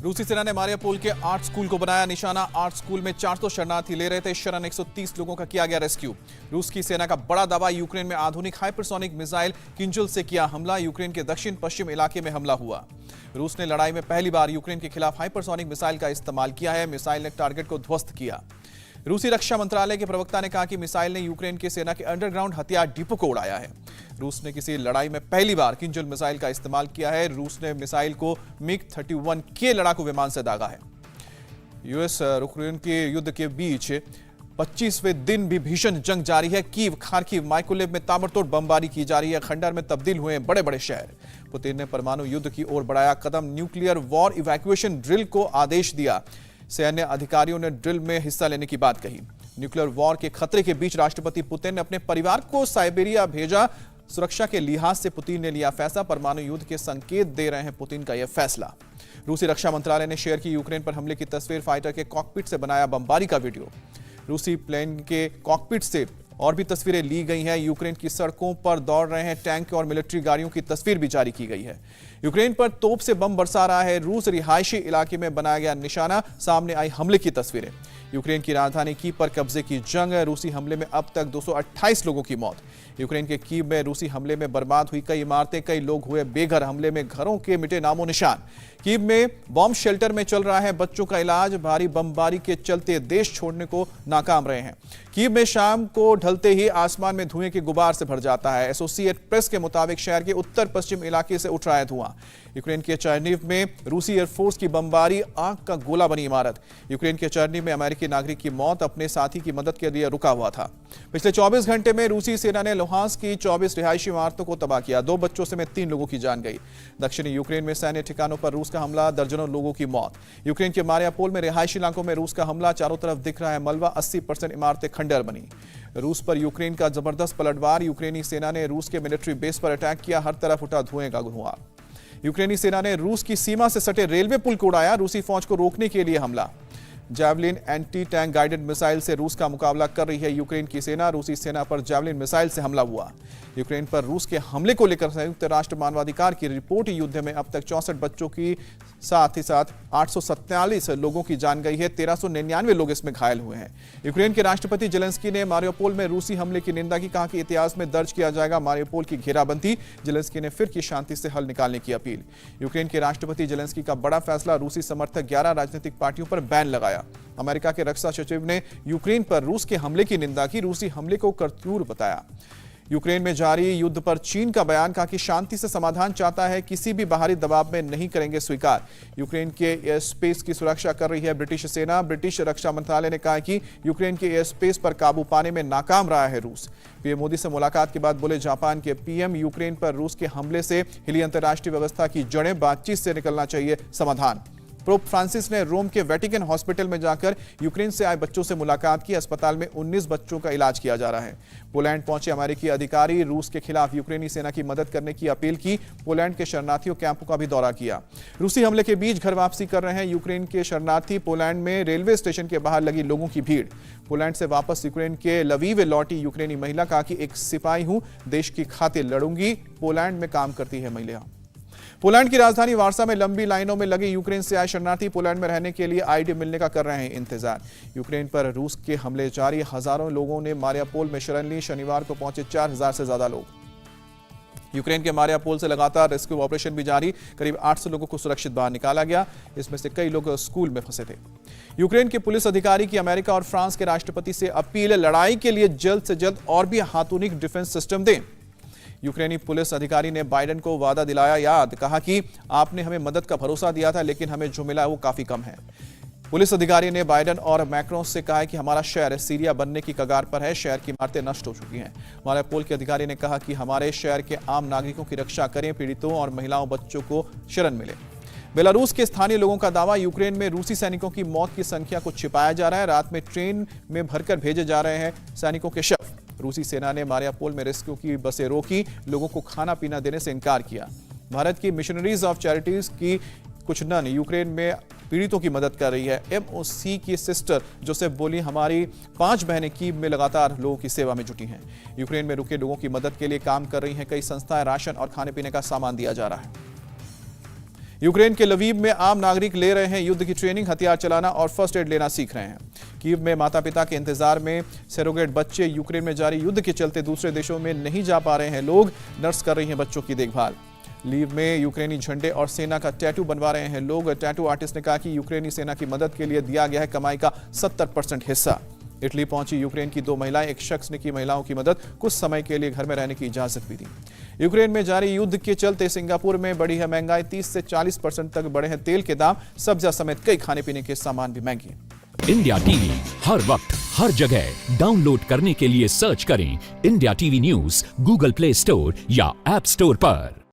रूसी सेना ने मारियापोल के आर्ट स्कूल को बनाया निशाना। आर्ट स्कूल में 400 शरणार्थी ले रहे थे शरण। 130 लोगों का किया गया रेस्क्यू। रूस की सेना का बड़ा दावा, यूक्रेन में आधुनिक हाइपरसोनिक मिसाइल किंजल से किया हमला। यूक्रेन के दक्षिण पश्चिम इलाके में हमला हुआ। रूस ने लड़ाई में पहली बार यूक्रेन के खिलाफ हाइपरसोनिक मिसाइल का इस्तेमाल किया है। मिसाइल ने टारगेट को ध्वस्त किया। रूसी रक्षा मंत्रालय के प्रवक्ता ने कहा कि मिसाइल ने यूक्रेन की सेना के अंडरग्राउंड हथियार डिपो को उड़ाया है। रूस ने किसी लड़ाई में पहली बार किंजल मिसाइल का इस्तेमाल किया है। रूस ने मिसाइल को मिग-31 के लड़ाकू विमान से दागा है। यूएस यूक्रेन के युद्ध के बीच 25वें दिन भी भीषण जंग जारी है। कीव, खार्किव, माइकोलेव में ताबड़तोड़ बमबारी की जा रही है। खंडर में तब्दील हुए बड़े बड़े शहर। पुतिन ने परमाणु युद्ध की ओर बढ़ाया कदम। न्यूक्लियर वॉर इवैक्यूएशन ड्रिल को आदेश दिया। सैन्य अधिकारियों ने ड्रिल में हिस्सा लेने की बात कही। न्यूक्लियर वॉर के खतरे के बीच राष्ट्रपति पुतिन ने अपने परिवार को साइबेरिया भेजा। सुरक्षा के लिहाज से पुतिन ने लिया फैसला। परमाणु युद्ध के संकेत दे रहे हैं पुतिन का यह फैसला। रूसी रक्षा मंत्रालय ने शेयर की यूक्रेन पर हमले की तस्वीर। फाइटर के कॉकपिट से बनाया बमबारी का वीडियो। रूसी प्लेन के कॉकपिट से और भी तस्वीरें ली गई हैं। यूक्रेन की सड़कों पर दौड़ रहे हैं टैंक और मिलिट्री गाड़ियों की तस्वीर भी जारी की गई है। यूक्रेन पर तोप से बम बरसा रहा है रूस। रिहायशी इलाके में बनाया गया निशाना। सामने आई हमले की तस्वीरें। यूक्रेन की राजधानी कीव पर कब्जे की जंग। रूसी हमले में अब तक 228 लोगों की मौत। यूक्रेन के कीव में रूसी हमले में बर्बाद हुई कई इमारतें, कई लोग हुए बेघर। हमले में घरों के मिटे नामो निशान। कीव में बॉम्ब शेल्टर में चल रहा है बच्चों का इलाज। भारी बमबारी के चलते देश छोड़ने को नाकाम रहे हैं। कीव में शाम को ढलते ही आसमान में धुएं के गुबार से भर जाता है। एसोसिएट प्रेस के मुताबिक शहर के उत्तर पश्चिम इलाके से उठ रहा है धुआं। यूक्रेन के चर्निव में रूसी एयरफोर्स की बमबारी, आग का गोला बनी इमारत। यूक्रेन के चर्निव में अमेरिकी नागरिक की मौत, अपने साथी की मदद के लिए रुका हुआ था। पिछले 24 घंटे में रूसी सेना ने लुहांस्क की 24 रिहायशी इमारतों को तबाह किया। 2 बच्चों समेत 3 लोगों की जान गई। दक्षिणी यूक्रेन में सैन्य ठिकानों पर रूस का हमला, दर्जनों लोगों की मौत। यूक्रेन के मारियापोल में रिहायशी इलाकों में रूस का हमला, चारों तरफ दिख रहा है मलबा। 80% इमारतें खंडर बनी। रूस पर यूक्रेन का जबरदस्त पलटवार। यूक्रेनी सेना ने रूस के मिलिट्री बेस पर अटैक किया। हर तरफ उठा धुएं का धुआं। यूक्रेनी सेना ने रूस की सीमा से सटे रेलवे पुल को उड़ाया। रूसी फौज को रोकने के लिए हमला। Javelin anti tank guided missile से रूस का मुकाबला कर रही है यूक्रेन की सेना। रूसी सेना पर जैवलिन मिसाइल से हमला हुआ। यूक्रेन पर रूस के हमले को लेकर संयुक्त राष्ट्र मानवाधिकार की रिपोर्ट, युद्ध में अब तक 64 बच्चों की साथ ही साथ 847 लोगों की जान गई है। 1399 लोग इसमें घायल हुए हैं। यूक्रेन के राष्ट्रपति जेलेंस्की ने मारियोपोल में रूसी हमले की निंदा की। कहा कि इतिहास में दर्ज किया जाएगा मारियोपोल की घेराबंदी। जेलेंस्की ने फिर की शांति से हल निकालने की अपील। यूक्रेन के राष्ट्रपति जेलेंस्की का बड़ा फैसला, रूसी समर्थक 11 राजनीतिक पार्टियों पर बैन लगाया। अमेरिका के रक्षा सचिव ने यूक्रेन पर रूस के हमले की निंदा की। रूसी हमले को करतूर बताया। यूक्रेन में जारी युद्ध पर चीन का बयान, कहा कि शांति से समाधान चाहता है, किसी भी बाहरी दबाव में नहीं करेंगे स्वीकार। यूक्रेन के एयर स्पेस की सुरक्षा कर रही है ब्रिटिश सेना। ब्रिटिश रक्षा मंत्रालय ने कहा कि यूक्रेन के एयर स्पेस पर काबू पाने में नाकाम रहा है रूस। पीएम मोदी से मुलाकात के बाद बोले जापान के पीएम, यूक्रेन पर रूस के हमले से हिली अंतर्राष्ट्रीय व्यवस्था की जड़ें। बातचीत से निकलना चाहिए समाधान। पोप फ्रांसिस ने रोम के वेटिकन हॉस्पिटल में जाकर यूक्रेन से आए बच्चों से मुलाकात की। अस्पताल में 19 बच्चों का इलाज किया जा रहा है। पोलैंड पहुंचे अमेरिकी अधिकारी, रूस के खिलाफ यूक्रेनी सेना की मदद करने की अपील की। पोलैंड के शरणार्थियों कैंपों का भी दौरा किया। रूसी हमले के बीच घर वापसी कर रहे हैं यूक्रेन के शरणार्थी। पोलैंड में रेलवे स्टेशन के बाहर लगी लोगों की भीड़। पोलैंड से वापस यूक्रेन के लवीव लौटी यूक्रेनी महिला, कहा कि एक सिपाही हूं, देश की खातिर लड़ूंगी। पोलैंड में काम करती है महिला। पोलैंड की राजधानी वार्सा में लंबी लाइनों में लगे यूक्रेन से आए शरणार्थी पोलैंड में रहने के लिए आईडी मिलने का कर रहे हैं इंतजार। यूक्रेन पर रूस के हमले जारी, हजारों लोगों ने मारियापोल में शरण ली। शनिवार को पहुंचे 4000 से ज्यादा लोग। यूक्रेन के मारियापोल से लगातार रेस्क्यू ऑपरेशन भी जारी। करीब 800 लोगों को सुरक्षित बाहर निकाला गया। इसमें से कई लोग स्कूल में फंसे थे। यूक्रेन के पुलिस अधिकारी की अमेरिका और फ्रांस के राष्ट्रपति से अपील, लड़ाई के लिए जल्द से जल्द और भी आधुनिक डिफेंस सिस्टम दें। यूक्रेनी पुलिस अधिकारी ने बाइडेन को वादा दिलाया याद, कहा कि आपने हमें मदद का भरोसा दिया था, लेकिन हमें जो मिला वो काफी कम है। पुलिस अधिकारी ने बाइडेन और मैक्रोन से कहा कि हमारा शहर सीरिया बनने की कगार पर है। शहर की इमारतें नष्ट हो चुकी हैं। मारियापोल के अधिकारी ने कहा कि हमारे शहर के आम नागरिकों की रक्षा करें, पीड़ितों और महिलाओं बच्चों को शरण मिले। बेलारूस के स्थानीय लोगों का दावा, यूक्रेन में रूसी सैनिकों की मौत की संख्या को छिपाया जा रहा है। रात में ट्रेन में भरकर भेजे जा रहे हैं सैनिकों के शव। रूसी सेना ने मारियापोल में रेस्क्यू की बसें रोकी, लोगों को खाना पीना देने से इनकार किया। भारत की मिशनरीज ऑफ चैरिटीज की कुछ नन यूक्रेन में पीड़ितों की मदद कर रही है। एमओसी की सिस्टर जोसेफ बोली, हमारी 5 बहनें कीव में लगातार लोगों की सेवा में जुटी हैं। यूक्रेन में रुके लोगों की मदद के लिए काम कर रही हैं। कई संस्थाएं राशन और खाने पीने का सामान दिया जा रहा है। यूक्रेन के लवीव में आम नागरिक ले रहे हैं युद्ध की ट्रेनिंग, हथियार चलाना और फर्स्ट एड लेना सीख रहे हैं। कीव में माता पिता के इंतजार में सरोगेट बच्चे, यूक्रेन में जारी युद्ध के चलते दूसरे देशों में नहीं जा पा रहे हैं लोग, नर्स कर रही हैं बच्चों की देखभाल। लीव में यूक्रेनी झंडे और सेना का टैटू बनवा रहे हैं लोग। टैटू आर्टिस्ट ने कहा कि यूक्रेनी सेना की मदद के लिए दिया गया है कमाई का 70% हिस्सा। इटली पहुंची यूक्रेन की 2 महिलाएं, एक शख्स ने की महिलाओं की मदद, कुछ समय के लिए घर में रहने की इजाजत भी दी। यूक्रेन में जारी युद्ध के चलते सिंगापुर में बढ़ी है महंगाई, 30 से 40% तक बढ़े हैं तेल के दाम, सब्जियां समेत कई खाने पीने के सामान भी महंगे। इंडिया टीवी हर वक्त हर जगह डाउनलोड करने के लिए सर्च करें India TV news Google play store या ऐप स्टोर पर।